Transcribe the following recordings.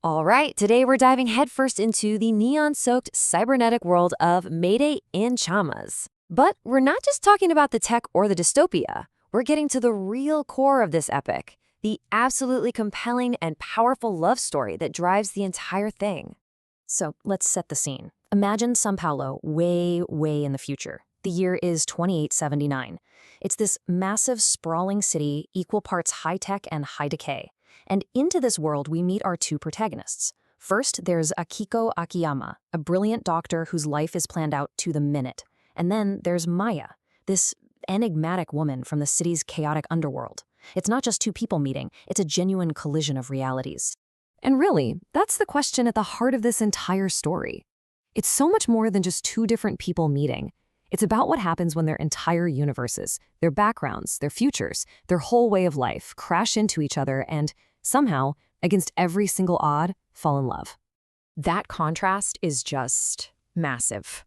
All right, today we're diving headfirst into the neon-soaked cybernetic world of Mayday and Chamas. But we're not just talking about the tech or the dystopia. We're getting to the real core of this epic, the absolutely compelling and powerful love story that drives the entire thing. So let's set the scene. Imagine São Paulo way, way in the future. The year is 2879. It's this massive, sprawling city, equal parts high-tech and high decay. And into this world, we meet our two protagonists. First, there's Akiko Akiyama, a brilliant doctor whose life is planned out to the minute. And then there's Maia, this enigmatic woman from the city's chaotic underworld. It's not just two people meeting, it's a genuine collision of realities. And really, that's the question at the heart of this entire story. It's so much more than just two different people meeting. It's about what happens when their entire universes, their backgrounds, their futures, their whole way of life crash into each other and, somehow, against every single odd, fall in love. That contrast is just massive.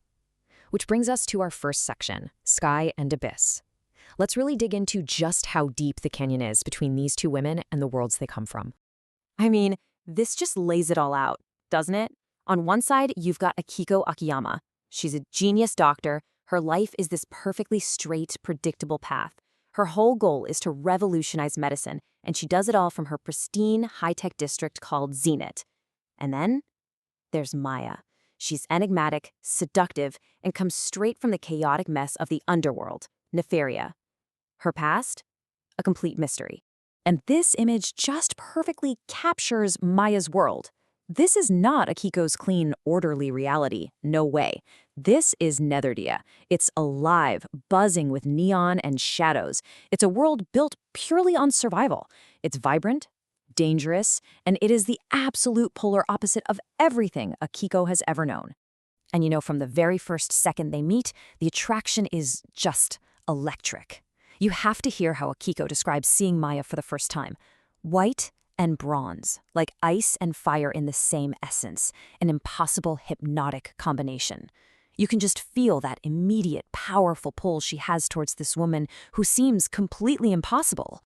Which brings us to our first section, Sky and Abyss. Let's really dig into just how deep the canyon is between these two women and the worlds they come from. I mean, this just lays it all out, doesn't it? On one side, you've got Akiko Akiyama. She's a genius doctor. Her life is this perfectly straight, predictable path. Her whole goal is to revolutionize medicine, and she does it all from her pristine, high-tech district called Zenit. And then there's Maia. She's enigmatic, seductive, and comes straight from the chaotic mess of the underworld, Nefaria. Her past? A complete mystery. And this image just perfectly captures Maia's world. This is not Akiko's clean, orderly reality. No way. This is Netherdia. It's alive, buzzing with neon and shadows. It's a world built purely on survival. It's vibrant, dangerous, and it is the absolute polar opposite of everything Akiko has ever known. And you know, from the very first second they meet, the attraction is just electric. You have to hear how Akiko describes seeing Maia for the first time. White and bronze, like ice and fire in the same essence, an impossible hypnotic combination. You can just feel that immediate, powerful pull she has towards this woman who seems completely impossible.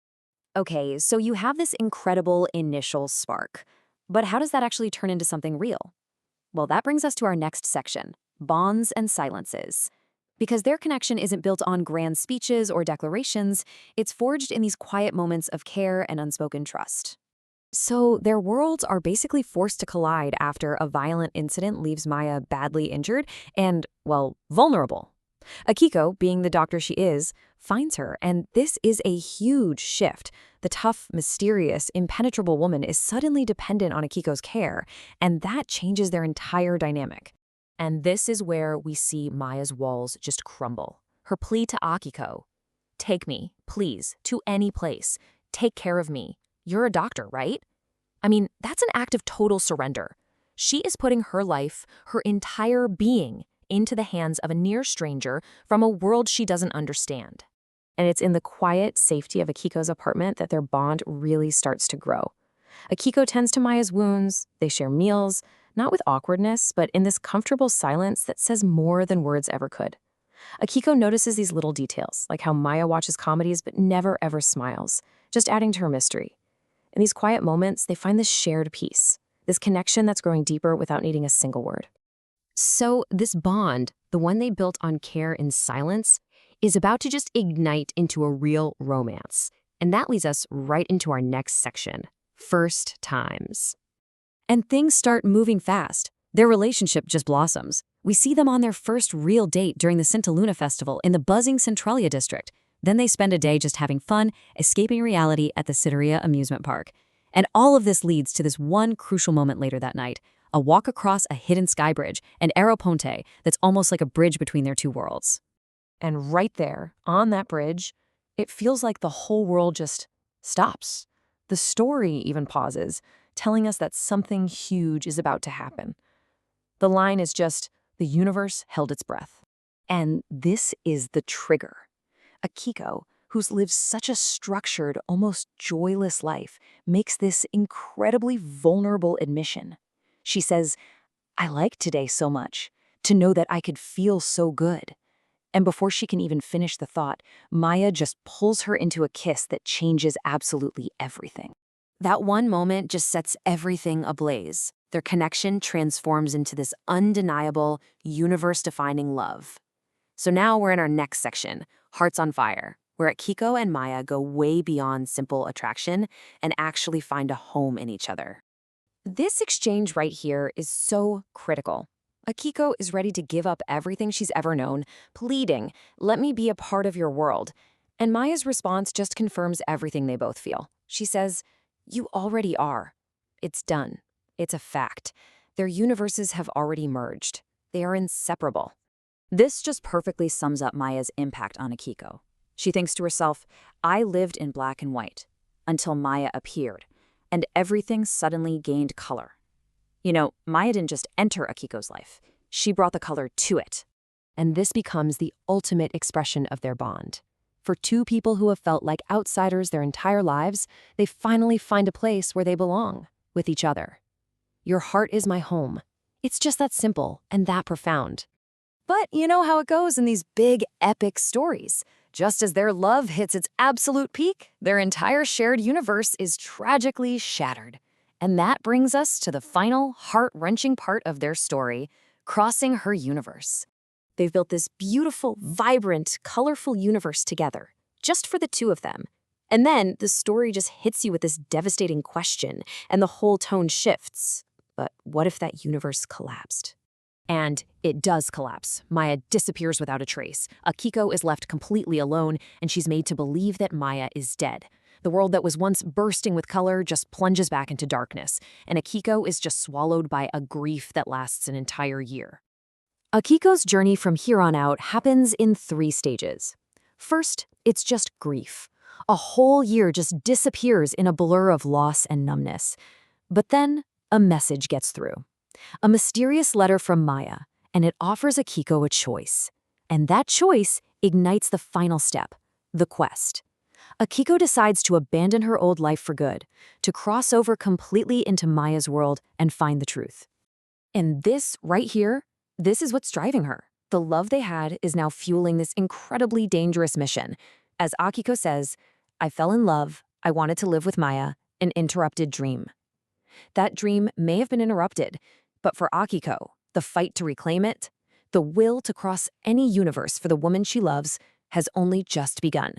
Okay, so you have this incredible initial spark, but how does that actually turn into something real? Well, that brings us to our next section, bonds and silences. Because their connection isn't built on grand speeches or declarations, it's forged in these quiet moments of care and unspoken trust. So their worlds are basically forced to collide after a violent incident leaves Maia badly injured and, well, vulnerable. Akiko, being the doctor she is, finds her, and this is a huge shift. The tough, mysterious, impenetrable woman is suddenly dependent on Akiko's care, and that changes their entire dynamic. And this is where we see Maia's walls just crumble. Her plea to Akiko, "Take me, please, to any place. Take care of me. You're a doctor, right?" I mean, that's an act of total surrender. She is putting her life, her entire being, into the hands of a near stranger from a world she doesn't understand. And it's in the quiet safety of Akiko's apartment that their bond really starts to grow. Akiko tends to Maia's wounds, they share meals, not with awkwardness, but in this comfortable silence that says more than words ever could. Akiko notices these little details, like how Maia watches comedies but never ever smiles, just adding to her mystery. In these quiet moments, they find this shared peace, this connection that's growing deeper without needing a single word. So this bond, the one they built on care and silence, is about to just ignite into a real romance. And that leads us right into our next section, first times. And things start moving fast. Their relationship just blossoms. We see them on their first real date during the Santa Luna Festival in the buzzing Centralia district. Then they spend a day just having fun, escaping reality at the Cideria amusement park. And all of this leads to this one crucial moment later that night, a walk across a hidden sky bridge, an aeroponte that's almost like a bridge between their two worlds. And right there, on that bridge, it feels like the whole world just stops. The story even pauses, telling us that something huge is about to happen. The line is just, "The universe held its breath." And this is the trigger. Akiko, who's lived such a structured, almost joyless life, makes this incredibly vulnerable admission. She says, "I liked today so much, to know that I could feel so good." And before she can even finish the thought, Maia just pulls her into a kiss that changes absolutely everything. That one moment just sets everything ablaze. Their connection transforms into this undeniable, universe-defining love. So now we're in our next section, Hearts on Fire, where Akiko and Maia go way beyond simple attraction and actually find a home in each other. This exchange right here is so critical. Akiko is ready to give up everything she's ever known, pleading, "Let me be a part of your world." And Maya's response just confirms everything they both feel. She says, "You already are. It's done. It's a fact. Their universes have already merged. They are inseparable." This just perfectly sums up Maya's impact on Akiko. She thinks to herself, "I lived in black and white until Maia appeared, and everything suddenly gained color." You know, Maia didn't just enter Akiko's life. She brought the color to it. And this becomes the ultimate expression of their bond. For two people who have felt like outsiders their entire lives, they finally find a place where they belong, with each other. Your heart is my home. It's just that simple and that profound. But you know how it goes in these big, epic stories. Just as their love hits its absolute peak, their entire shared universe is tragically shattered. And that brings us to the final, heart-wrenching part of their story, crossing her universe. They've built this beautiful, vibrant, colorful universe together, just for the two of them. And then the story just hits you with this devastating question, and the whole tone shifts. But what if that universe collapsed? And it does collapse. Maia disappears without a trace. Akiko is left completely alone, and she's made to believe that Maia is dead. The world that was once bursting with color just plunges back into darkness, and Akiko is just swallowed by a grief that lasts an entire year. Akiko's journey from here on out happens in 3 stages. First, it's just grief. A whole year just disappears in a blur of loss and numbness. But then, a message gets through. A mysterious letter from Maia, and it offers Akiko a choice. And that choice ignites the final step, the quest. Akiko decides to abandon her old life for good, to cross over completely into Maia's world and find the truth. And this right here, this is what's driving her. The love they had is now fueling this incredibly dangerous mission. As Akiko says, "I fell in love, I wanted to live with Maia, an interrupted dream." That dream may have been interrupted, but for Akiko, the fight to reclaim it, the will to cross any universe for the woman she loves, has only just begun.